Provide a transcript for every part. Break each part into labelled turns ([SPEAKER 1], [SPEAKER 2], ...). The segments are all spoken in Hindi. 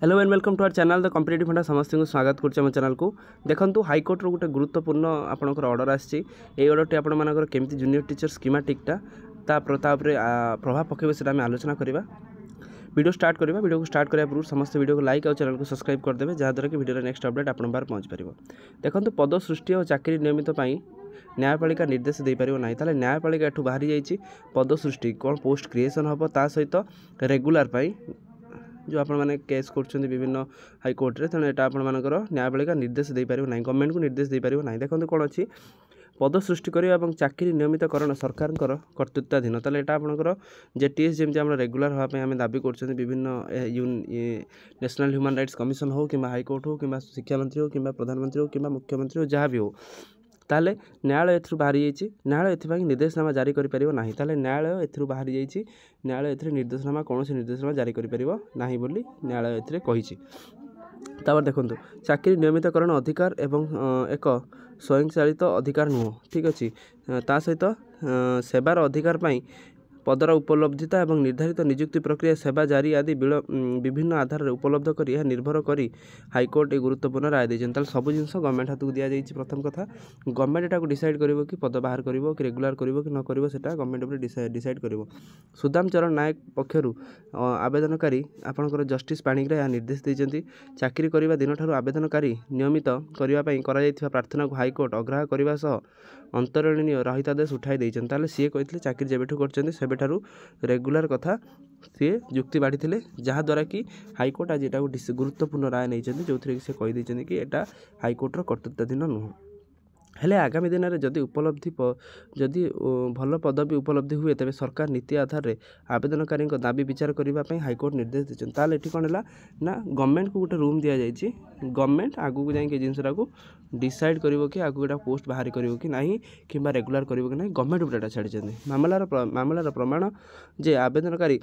[SPEAKER 1] Hello and welcome to our channel the competitive funda समस्त को स्वागत करुँ चैनल को। देखो हाइकोर्ट रो गोटे गुरुत्वपूर्ण आपंकर ऑर्डर आसी ऑर्डर टी आपर केमती जूनियर टीचर स्कीमेटिकटा प्रभाव पकेब से आम आलोचना करवा। वीडियो स्टार्ट करवा। वीडियो को स्टार्ट करने पूर्व समस्त वीडियो को लाइक और चैनल को सब्सक्राइब करदे जहाँद्वारा कि वीडियो नेक्स्ट अपडेट आप पहुँच पार। देखो पद सृष्टि और चाकरी नियमित न्यायपालिका निर्देश दे पार ना। ताले न्यायपालिका एठू बाहरी जाइए पद सृष्टि कौन पोस्ट क्रिएसन हम ता सहित रेगुलर जो आपण मैंने केस कर विभिन्न हाइकोर्ट रे तेणु यहाँ आपर न्यायपालिका निर्देश दे पार ना। गवर्नमेंट को निर्देश दे पार ना। देखो कौन अच्छी पद सृष्टि करने और चाकरी नियमितकरण सरकार कर्तृत्वाधीन। ताले यहाँ आपंकर जेटीएस जमी आम रेगुलर हाँपे आम दाबी कर विभिन्न नेशनल ह्यूमन राइट्स कमिशन हो कि हाइकोर्ट हो कि शिक्षा मंत्री हो कि प्रधानमंत्री हो कि मुख्यमंत्री हो जहाँ भी हो ताले न्यायालय एथु बाहरी जाइए। न्यायालय एथि निर्देशनामा जारी करें ना। ताले न्यायालय एथु बाहरी जाइए। न्यायालय एथि निर्देशनामा कौन निर्देशनामा जारी करें ना बोली न्यायालय एथि कही। तापर देखो चाकरी नियमितकरण अधिकार एवं एक स्वयंचालित अधिकार नुह। ठीक अच्छे ता सहित सेवार अधिकार पाई पदर उपलब्धिता और निर्धारित नियुक्ति प्रक्रिया सेवा जारी आदि विभिन्न आधार में उपलब्ध कर निर्भर करी हाइकोर्ट एक गुरुत्वपूर्ण राय देते। सब जिन गवर्नमेंट हाथ को दि जाइए। प्रथम कथा गवर्नमेंट एटा डिसाइड कर कि पद बाहर कर कि रेगुलर कर कि न कर गवर्नमेंट उपर डिसाइड कर। सुदाम चरण नायक पक्षर आवेदनकारी आपंकर जस्टिस पाणिग्राही यह निर्देश देते। चाकरी करने दिन ठार आवेदनकारी नियमित करने प्रार्थना को हाइकोर्ट अग्राह्य करने सह अंतरणीय रहितादेश उठाई देते। सी कहते चाकरी जेबेठू कर रेगुलर कथा सी जुक्ति बाढ़ी जहाँद्वारा कि हाइकोर्ट आज यहाँ गुरुत्वपूर्ण राय नहीं जो थी से कहीदे कि यहाँ हाइकोर्टर कर्तृत्वाधीन नुह। हेले आगामी दिन में जदि उपलब्धि जदि भल पदवी उपलब्धि हुए तेज सरकार नीति आधार में आवेदनकारी दाबी विचार करने हाइकोर्ट निर्देश देते। ताल ये कौन है ना गवर्नमेंट को गोटे रूम दि जाइए। गवर्नमेंट आगू जाए जिनसा को डिसाइड कर कि आगू गोटा पोस्ट बाहर कर ना कि रेगुलर कर ना गवर्नमेंट उपरे छाड़ी। मामलार प्रमाण जे आवेदनकारी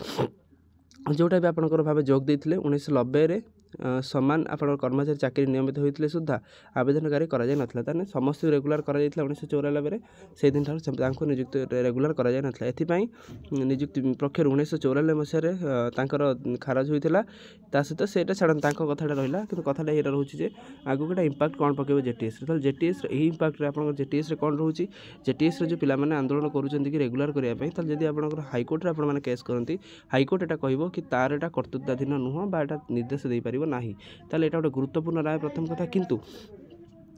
[SPEAKER 1] जोटा भी आपंकर भाव जोग देते 1990 सामान आप कर्मचारी चाकरी नियमित होते सुधा आवेदनकारी कराई नाला। ताने समस्त रेगुलर कर 1994 से दिन ठार नियुक्ति रेगुलर कराई नाला। एथिपाई नियुक्ति पक्षर 1994 मसीह खारज होता सहित से छाड़ कथा रहा कि कथा ये रोचे आगू गोटे इम्पाक्ट कौन पकेब जेटीएस जेटीएस इम्पाक्ट आप जेटीएस कौन रोचे जेटीएस जो पिलाने आंदोलन करुँच कि रेगुलर करने जब आप हाइकोर्ट आपने केस करती हाइकोर्ट एटा कह कि तार एटा कर्तृत्वाधीन नुह बा निर्देश दे पार ना। ताले एटा गोटे गुरुत्वपूर्ण राय प्रथम कथा। किंतु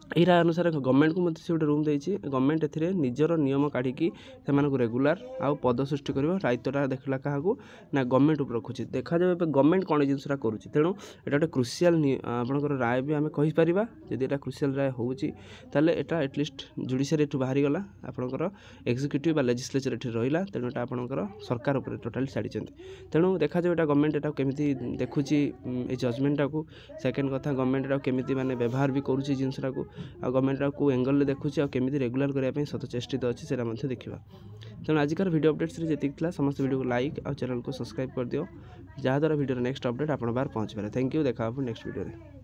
[SPEAKER 1] यही राय अनुसार गवर्नमेंट को मत से गोटे रूम देती गवर्नमेंट ए निजर नियम काढ़ी से रेगुलर आउ पद सृष्टि कर दायित्वटा देखला क्या ना गवर्नमेंट उपर रखुच्छी। देखा जाए गवर्नमेंट कौन जिनसा करुँच तेणु यहाँ गोटे क्रुशियाल आपंकर राय भी आम कहीपर जब यहाँ क्रुशियाल राय होता यहाँ एटलिस्ट जुडिशियरी एठू बाहरी गला आपंकर एक्जिक्यूटिव लेजिस्लेचर एठी रहा तेणु यहाँ आपंकर सरकार उपर टोटाली छाड़ी। तेणु देखा जाए यहाँ गवर्नमेंट यहाँ केमी देखुची जजमेंटा को। सेकेंड कथा गवर्नमेंट केमी माने व्यवहार भी करुँच जिनसा को आ गवर्नमेंट को एंगल देखुची आमती रेगुलर करने सत चेष्टित अच्छे से देखा। तेणु आजिकार वीडियो अपडेट्स जी समस्त वीडियो को लाइक और चैनल को सब्सक्राइब कर दियो जहाँद्वारा वीडियो नेक्स्ट अपडेट आप पहुँच पाए। Thank you. देखा नेक्स्ट वीडियो।